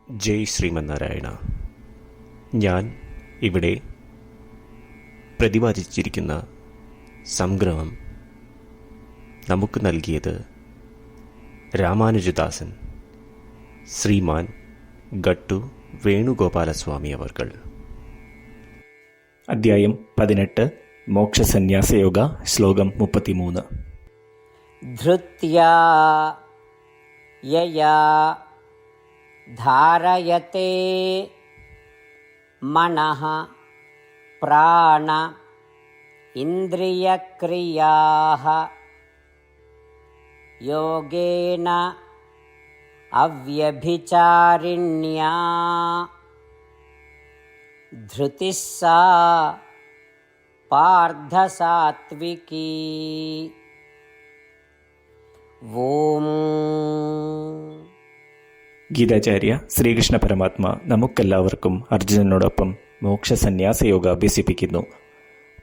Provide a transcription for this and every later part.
ജയ് ശ്രീമന്നാരായണ. ഞാൻ ഇവിടെ പ്രതിപാദിച്ചിരിക്കുന്ന സംഗ്രഹം നമുക്ക് നൽകിയത് രാമാനുജദാസൻ ശ്രീമാൻ ഗട്ടു വേണുഗോപാലസ്വാമി അവർകൾ. അധ്യായം 18 മോക്ഷസന്യാസയോഗ, ശ്ലോകം 33. ധൃത്യാ യയാ ധാരയത്തെ മനഃ പ്രാണ ഇന്ദ്രിയക്രിയാഃ യോഗേന അവ്യഭിചാരിണ്യാ ധൃതിഃ സാ പാർത്ഥസാത്വികീ. ഓം. ഗീതാചാര്യ ശ്രീകൃഷ്ണ പരമാത്മ നമുക്കെല്ലാവർക്കും അർജുനനോടൊപ്പം മോക്ഷസന്യാസയോഗ അഭ്യസിപ്പിക്കുന്നു.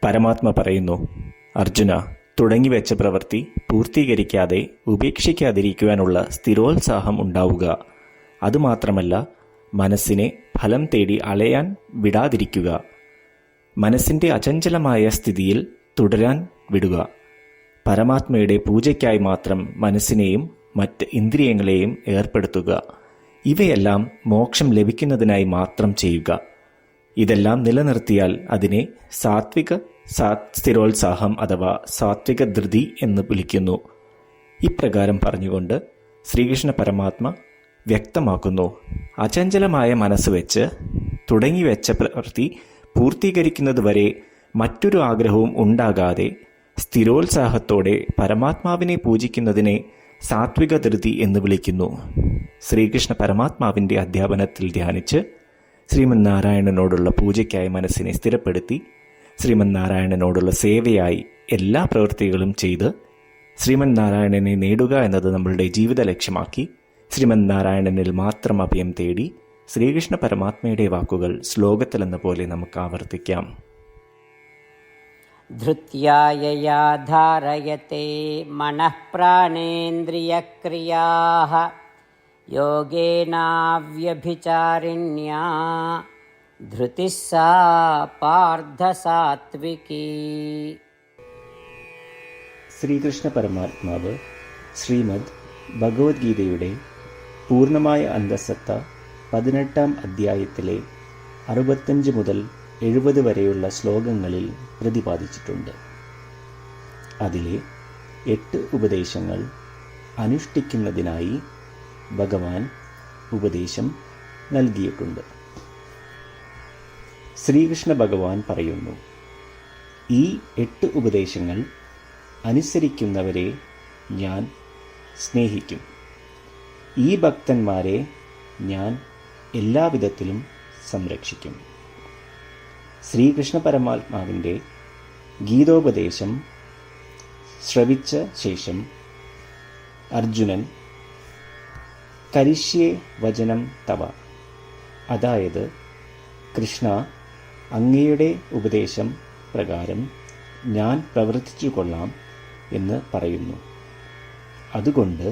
പരമാത്മ പറയുന്നു, അർജുന, തുടങ്ങിവെച്ച പ്രവൃത്തി പൂർത്തീകരിക്കാതെ ഉപേക്ഷിക്കാതിരിക്കുവാനുള്ള സ്ഥിരോത്സാഹം ഉണ്ടാവുക. അതുമാത്രമല്ല, മനസ്സിനെ ഫലം തേടി അലയാൻ വിടാതിരിക്കുക. മനസ്സിൻ്റെ അചഞ്ചലമായ സ്ഥിതിയിൽ തുടരാൻ വിടുക. പരമാത്മയുടെ പൂജയ്ക്കായി മാത്രം മനസ്സിനെയും മറ്റ് ഇന്ദ്രിയങ്ങളെയും ഏർപ്പെടുത്തുക. ഇവയെല്ലാം മോക്ഷം ലഭിക്കുന്നതിനായി മാത്രം ചെയ്യുക. ഇതെല്ലാം നിലനിർത്തിയാൽ അതിനെ സാത്വിക സ്ഥിരോത്സാഹം അഥവാ സാത്വിക ധൃതി എന്ന് വിളിക്കുന്നു. ഇപ്രകാരം പറഞ്ഞുകൊണ്ട് ശ്രീകൃഷ്ണ പരമാത്മ വ്യക്തമാക്കുന്നു, അചഞ്ചലമായ മനസ്സ് വെച്ച് തുടങ്ങിവെച്ച പ്രവൃത്തി പൂർത്തീകരിക്കുന്നതുവരെ മറ്റൊരു ആഗ്രഹവും ഉണ്ടാകാതെ സ്ഥിരോത്സാഹത്തോടെ പരമാത്മാവിനെ പൂജിക്കുന്നതിനെ സാത്വിക ധൃതി എന്ന് വിളിക്കുന്നു. ശ്രീകൃഷ്ണ പരമാത്മാവിൻ്റെ അധ്യാപനത്തിൽ ധ്യാനിച്ച് ശ്രീമന്നാരായണനോടുള്ള പൂജയ്ക്കായി മനസ്സിനെ സ്ഥിരപ്പെടുത്തി ശ്രീമന്നാരായണനോടുള്ള സേവയായി എല്ലാ പ്രവൃത്തികളും ചെയ്ത് ശ്രീമന്നാരായണനെ നേടുക എന്നത് നമ്മളുടെ ജീവിത ലക്ഷ്യമാക്കി ശ്രീമന്നാരായണനിൽ മാത്രം അഭയം തേടി ശ്രീകൃഷ്ണ പരമാത്മയുടെ വാക്കുകൾ ശ്ലോകത്തിലെന്ന പോലെ നമുക്ക് ആവർത്തിക്കാം. ധൃത്യാ യയാ ധാരയത്തെ മനഃ പ്രാണേന്ദ്രിയക്രിയാഃ യോഗേനാവ്യഭിചാരിണ്യാ ധൃതിഃ സാ പാർത്ഥസാത്വികീ. ശ്രീകൃഷ്ണ പരമാത്മാവ് ശ്രീമദ് ഭഗവത്ഗീതയുടെ പൂർണ്ണമായ അന്തഃസത്ത 18-ാം അധ്യായത്തിലെ 65 മുതൽ 70 വരെയുള്ള ശ്ലോകങ്ങളിൽ പ്രതിപാദിച്ചിട്ടുണ്ട്. അതിലെ 8 ഉപദേശങ്ങൾ അനുഷ്ഠിക്കുന്നതിനായി ഭഗവാൻ ഉപദേശം നൽകിയിട്ടുണ്ട്. ശ്രീകൃഷ്ണ ഭഗവാൻ പറയുന്നു, ഈ 8 ഉപദേശങ്ങൾ അനുസരിക്കുന്നവരെ ഞാൻ സ്നേഹിക്കും. ഈ ഭക്തന്മാരെ ഞാൻ എല്ലാവിധത്തിലും സംരക്ഷിക്കും. ശ്രീകൃഷ്ണ പരമാത്മാവിൻ്റെ ഗീതോപദേശം ശ്രവിച്ച ശേഷം അർജുനൻ കരിഷ്യേ വചനം തവ, അതായത് കൃഷ്ണ, അങ്ങയുടെ ഉപദേശം പ്രകാരം ഞാൻ പ്രവർത്തിച്ചു കൊള്ളാം എന്ന് പറയുന്നു. അതുകൊണ്ട്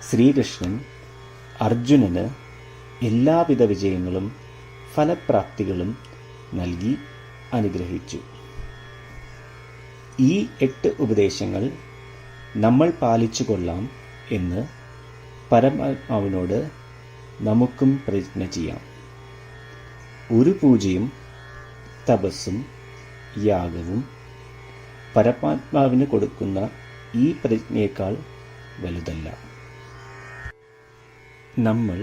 ശ്രീകൃഷ്ണൻ അർജുനന് എല്ലാവിധ വിജയങ്ങളും ഫലപ്രാപ്തികളും നൽകി അനുഗ്രഹിച്ചു. ഈ 8 ഉപദേശങ്ങൾ നമ്മൾ പാലിച്ചു കൊള്ളാം എന്ന് പരമാത്മാവിനോട് നമുക്കും പ്രതിജ്ഞ ചെയ്യാം. ഒരു പൂജയും തപസ്സും യാഗവും പരമാത്മാവിന് കൊടുക്കുന്ന ഈ പ്രതിജ്ഞയേക്കാൾ വലുതല്ല. നമ്മൾ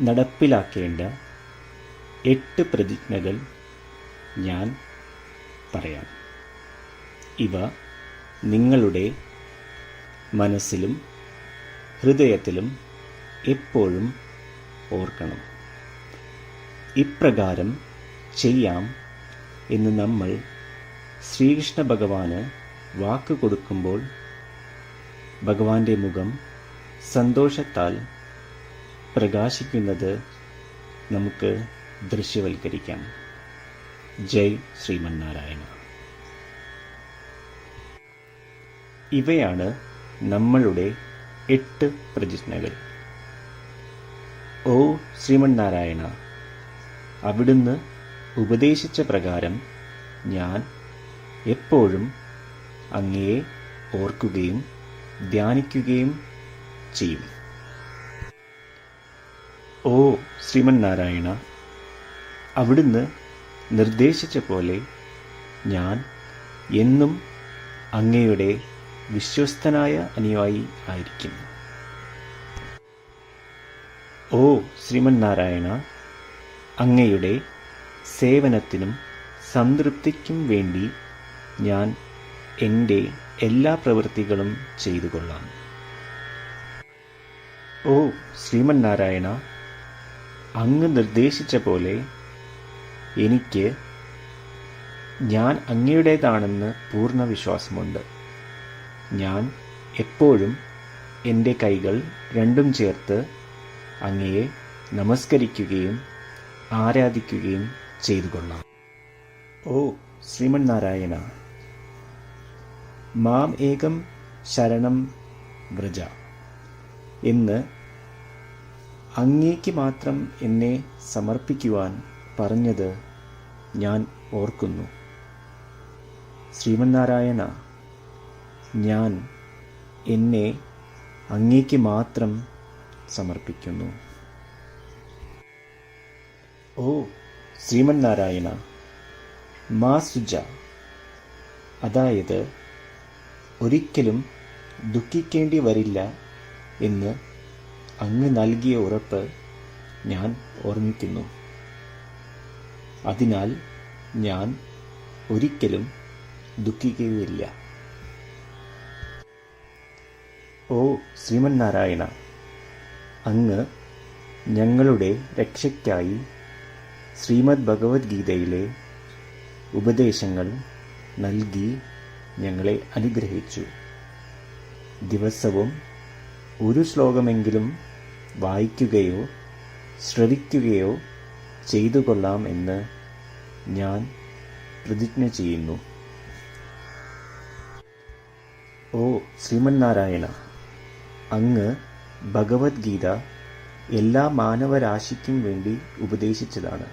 നടപ്പിലാക്കേണ്ട 8 പ്രതിജ്ഞകൾ ഞാൻ പറയാം. ഇവ നിങ്ങളുടെ മനസ്സിലും ഹൃദയത്തിലും എപ്പോഴും ഓർക്കണം. ഇപ്രകാരം ചെയ്യാം എന്ന് നമ്മൾ ശ്രീകൃഷ്ണ ഭഗവാന് വാക്ക് കൊടുക്കുമ്പോൾ ഭഗവാന്റെ മുഖം സന്തോഷത്താൽ പ്രകാശിക്കുന്നത് നമുക്ക് ദൃശ്യവൽക്കരിക്കാം. ജയ് ശ്രീമന്നാരായണ. ഇവയാണ് നമ്മളുടെ 8 പ്രതിജ്ഞകൾ. ഓ ശ്രീമന്നാരായണ, അവിടുന്ന് ഉപദേശിച്ച പ്രകാരം ഞാൻ എപ്പോഴും അങ്ങയെ ഓർക്കുകയും ധ്യാനിക്കുകയും ചെയ്യും. ഓ ശ്രീമന്നാരായണ, അവിടുന്ന് നിർദ്ദേശിച്ച പോലെ ഞാൻ എന്നും അങ്ങയുടെ വിശ്വസ്തനായ അനുയായി ആയിരിക്കും. ഓ ശ്രീമന്നാരായണ, അങ്ങയുടെ സേവനത്തിനും സംതൃപ്തിക്കും വേണ്ടി ഞാൻ എൻ്റെ എല്ലാ പ്രവൃത്തികളും ചെയ്തു കൊള്ളാം. ഓ ശ്രീമന്നാരായണ, അങ്ങ് നിർദ്ദേശിച്ച പോലെ എനിക്ക് ഞാൻ അങ്ങയുടേതാണെന്ന് പൂർണ്ണ വിശ്വാസമുണ്ട്. ഞാൻ എപ്പോഴും എൻ്റെ കൈകൾ രണ്ടും ചേർത്ത് അങ്ങയെ നമസ്കരിക്കുകയും ആരാധിക്കുകയും ചെയ്തു കൊള്ളാം. ഓ ശ്രീമന്നാരായണ, മാം ഏകം ശരണം വ്രജ എന്ന് അങ്ങേക്ക് മാത്രം എന്നെ സമർപ്പിക്കുവാൻ പറഞ്ഞത് ഞാൻ ഓർക്കുന്നു. ശ്രീമന്നാരായണ, ഞാൻ എന്നെ അങ്ങേക്ക് മാത്രം സമർപ്പിക്കുന്നു. ഓ ശ്രീമന്നാരായണ, മാ സുജ, അതായത് ഒരിക്കലും ദുഃഖിക്കേണ്ടി വരില്ല എന്ന് അങ്ങ് നൽകിയ ഉറപ്പ് ഞാൻ ഓർമ്മിക്കുന്നു. അതിനാൽ ഞാൻ ഒരിക്കലും ദുഃഖിക്കുകയില്ല. ഓ ശ്രീമന്നാരായണ, അങ്ങ് ഞങ്ങളുടെ രക്ഷയ്ക്കായി ശ്രീമദ് ഭഗവത്ഗീതയിലെ ഉപദേശങ്ങൾ നൽകി ഞങ്ങളെ അനുഗ്രഹിച്ചു. ദിവസവും ഒരു ശ്ലോകമെങ്കിലും വായിക്കുകയോ ശ്രവിക്കുകയോ ചെയ്തു കൊള്ളാം എന്ന് ഞാൻ പ്രതിജ്ഞ ചെയ്യുന്നു. ഓ ശ്രീമന്നാരായണ, അങ്ങ് ഭഗവത്ഗീത എല്ലാ മാനവരാശിക്കും വേണ്ടി ഉപദേശിച്ചതാണ്.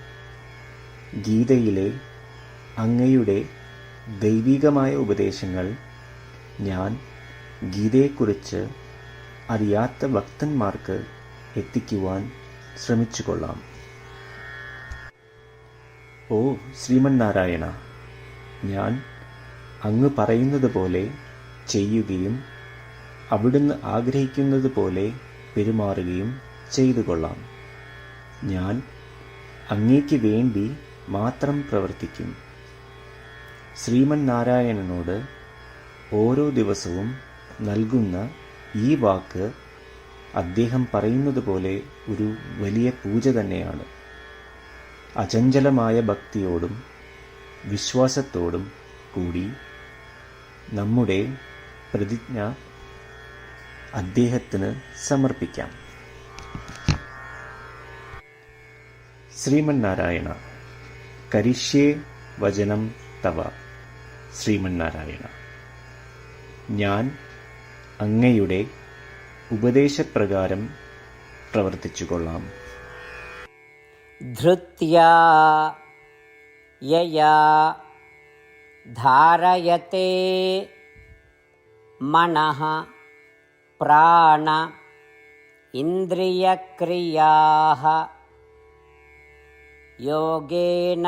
ഗീതയിലെ അങ്ങയുടെ ദൈവികമായ ഉപദേശങ്ങൾ ഞാൻ ഗീതയെക്കുറിച്ച് അറിയാത്ത ഭക്തന്മാർക്ക് എത്തിക്കുവാൻ ശ്രമിച്ചുകൊള്ളാം. ഓ ശ്രീമന്നാരായണ, ഞാൻ അങ്ങ് പറയുന്നത് പോലെ ചെയ്യുകയും അവിടുന്ന് ആഗ്രഹിക്കുന്നത് പോലെ പെരുമാറുകയും ചെയ്തു കൊള്ളാം. ഞാൻ അങ്ങേക്ക് വേണ്ടി മാത്രം പ്രവർത്തിക്കും. ശ്രീമന്നാരായണനോട് ഓരോ ദിവസവും നൽകുന്ന ഈ വാക്ക് അദ്ദേഹം പറയുന്നത് പോലെ ഒരു വലിയ പൂജ തന്നെയാണ്. അചഞ്ചലമായ ഭക്തിയോടും വിശ്വാസത്തോടും കൂടി നമ്മുടെ പ്രതിജ്ഞ അദ്ദേഹത്തിന് സമർപ്പിക്കാം. ശ്രീമന്നാരായണ, കരിഷ്യേ വചനം തവ. ശ്രീമന്നാരായണ, ഞാൻ അങ്ങയുടെ ഉപദേശപ്രകാരം പ്രവർത്തിച്ചുകൊള്ളാം. ധൃത്യാ യയാ ധാരയത്തെ മനഃ പ്രാണ ഇന്ദ്രിയക്രിയാഃ യോഗേന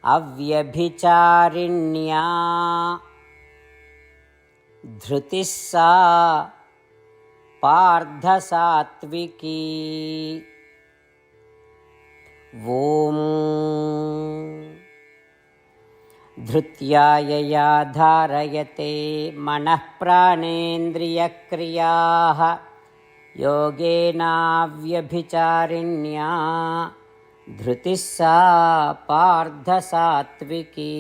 അവ്യഭിചാരിണ്യാ ധൃതിഃ സാ പാർത്ഥസാത്വികീ. ഓം ധൃത്യാ യയാ ധാരയത്തെ മനഃ പ്രാണേന്ദ്രിയക്രിയാഃ യോഗേനാവ്യഭിചാരിണ്യാ ധൃതിഃ സാ പാർത്ഥസാത്വികീ.